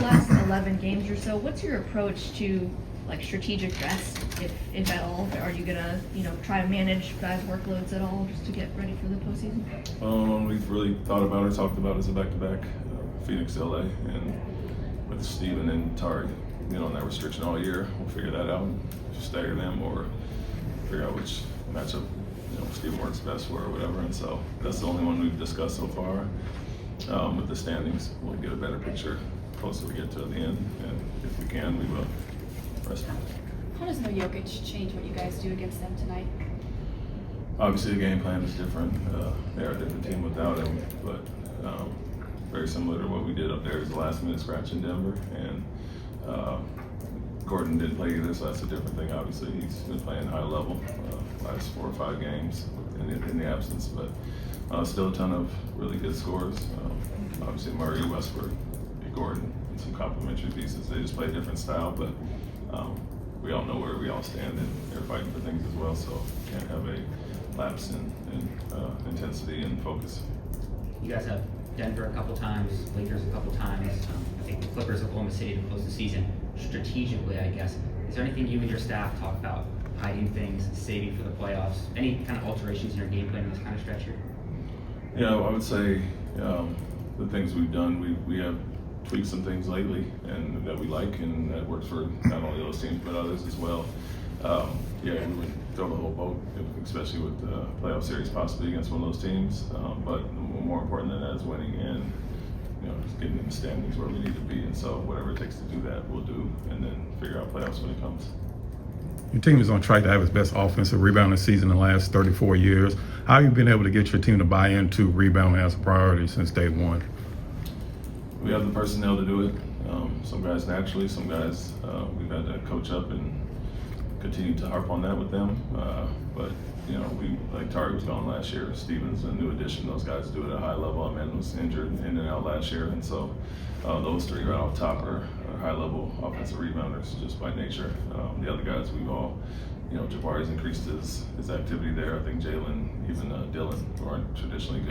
last 11 games or so, what's your approach to like strategic rest, if at all? Are you gonna, try to manage guys' workloads at all just to get ready for the postseason? We've really thought about or talked about as a back-to-back, Phoenix, LA, and with Steven and Tari, on that restriction all year. We'll figure that out, stagger them or figure out which matchup, Steven works best for or whatever. And so that's the only one we've discussed so far. With the standings, we'll get a better picture closer we get to the end, and if we can, we will. How does no Jokic change what you guys do against them tonight? Obviously, the game plan is different. They are a different team without him, but very similar to what we did up there is the last-minute scratch in Denver. And Gordon didn't play either, so that's a different thing. Obviously, he's been playing high level last 4 or 5 games in the absence, but still a ton of really good scores. Obviously, Murray, Westbrook, Gordon, and some complementary pieces. They just play a different style, but we all know where we all stand, and they're fighting for things as well, so can't have a lapse in intensity and focus. You guys have Denver a couple times, Lakers a couple times, I think the Clippers, Oklahoma City to close the season. Strategically, I guess, is there anything you and your staff talk about, hiding things, saving for the playoffs, any kind of alterations in your game plan in this kind of stretch here? Yeah, I would say the things we've done, we have tweaked some things lately and that we like, and that works for not only those teams but others as well. We would throw the whole boat, especially with the playoff series possibly against one of those teams. But more important than that is winning and just getting in the standings where we need to be. And so whatever it takes to do that, we'll do, and then figure out playoffs when it comes. Your team is on track to have its best offensive rebounding season in the last 34 years. How have you been able to get your team to buy into rebounding as a priority since day one? We have the personnel to do it. Some guys naturally, some guys we've had to coach up and continue to harp on that with them. But we, like Tari was gone last year. Steven's a new addition. Those guys do it at a high level. Amanda was injured in and out last year, and so those 3 right off top are high-level offensive rebounders just by nature. The other guys we've all, Jabari's increased his activity there. I think Jalen, even Dylan, who aren't traditionally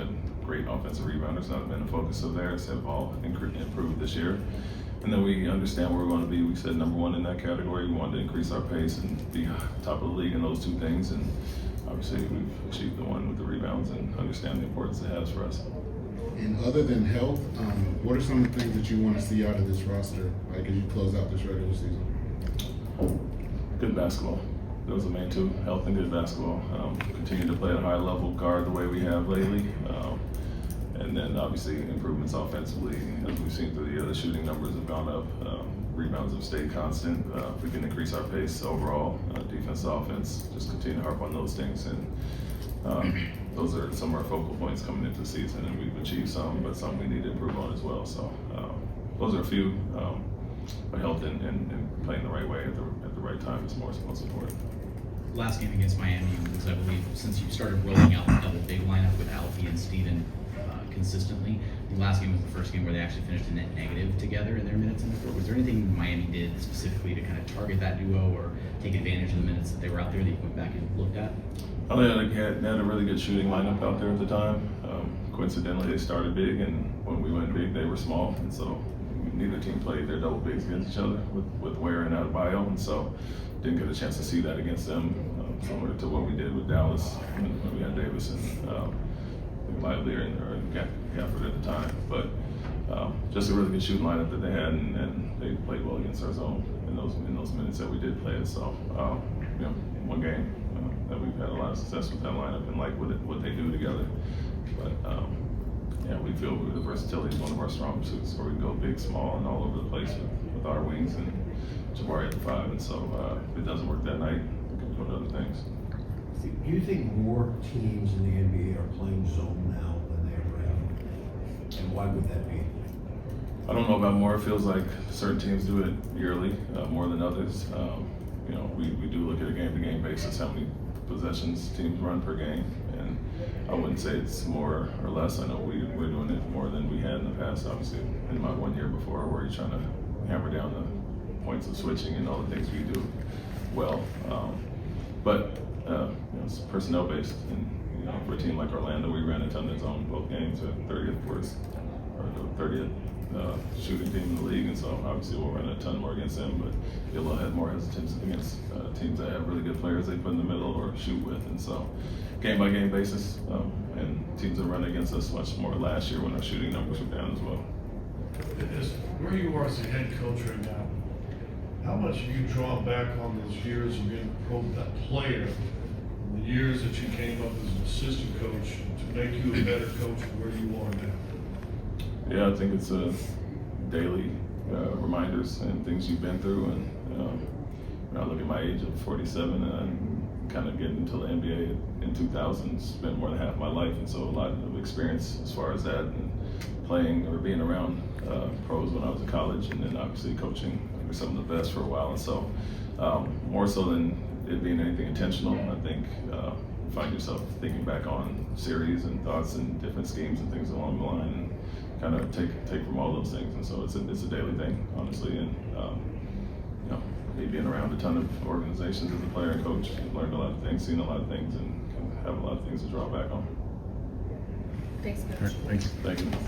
great offensive rebounders, not been a focus of theirs, have all improved this year. And then we understand where we're going to be. We said number 1 in that category. We wanted to increase our pace and be top of the league in those 2 things. And obviously, we've achieved the one with the rebounds and understand the importance it has for us. And other than health, what are some of the things that you want to see out of this roster, like as you close out this regular season? Good basketball. Those are the main 2, health and good basketball. Continue to play at a high level, guard the way we have lately. And then obviously improvements offensively. As we've seen through the year, the shooting numbers have gone up. Rebounds have stayed constant. If we can increase our pace overall, defense, offense, just continue to harp on those things. And those are some of our focal points coming into the season, and we've achieved some, but some we need to improve on as well. So those are a few. But health and playing the right way at the right time is most important. Last game against Miami was, I believe, since you started rolling out the big lineup with Alfie and Steven consistently. The last game was the first game where they actually finished a net negative together in their minutes in the court. Was there anything Miami did specifically to kind of target that duo or take advantage of the minutes that they were out there that you went back and looked at? They had a really good shooting lineup out there at the time. Coincidentally, they started big, and when we went big, they were small. And so neither team played their double bigs against each other with Ware and Adebayo, and so didn't get a chance to see that against them, similar to what we did with Dallas when we had Davis and Lively or Gafford at the time. But just a really good shooting lineup that they had, and they played well against our zone in those minutes that we did play it. So one game that we've had a lot of success with that lineup and like what they do together. But we feel the versatility is one of our strong suits, where we can go big, small, and all over the place with our wings and Jabari at the 5. And so if it doesn't work that night, we can go to other things. Do you think more teams in the NBA are playing zone now than they ever have? And why would that be? I don't know about more. It feels like certain teams do it yearly more than others. We do look at a game-to-game basis, how many possessions teams run per game, and I wouldn't say it's more or less. I know we're doing it more than we had in the past, obviously, in my 1 year before, where you're trying to hammer down the points of switching and all the things we do well. But it's personnel based, and for a team like Orlando, we ran a ton of zone both games at 30th, or 30th shooting team in the league, and so obviously we'll run a ton more against them, but be a little have more hesitance against teams that have really good players they put in the middle or shoot with, and so game by game basis, and teams that run against us much more last year when our shooting numbers were down as well. Is where you are as a head coach right now, how much have you drawn back on those years of being a player, the years that you came up as an assistant coach to make you a better coach where you are now? Yeah, I think it's daily reminders and things you've been through, and when I look at my age of 47, and I'm kind of getting into the NBA in 2000, spent more than half my life, and so a lot of experience as far as that, and playing or being around pros when I was in college, and then obviously coaching under some of the best for a while, and so more so than it being anything intentional, I think find yourself thinking back on series and thoughts and different schemes and things along the line, and kind of take from all those things, and so it's a daily thing, honestly, and you know, me being around a ton of organizations as a player and coach, I've learned a lot of things, seen a lot of things, and kind of have a lot of things to draw back on. Thanks, All Coach. right, thank you. Thank you.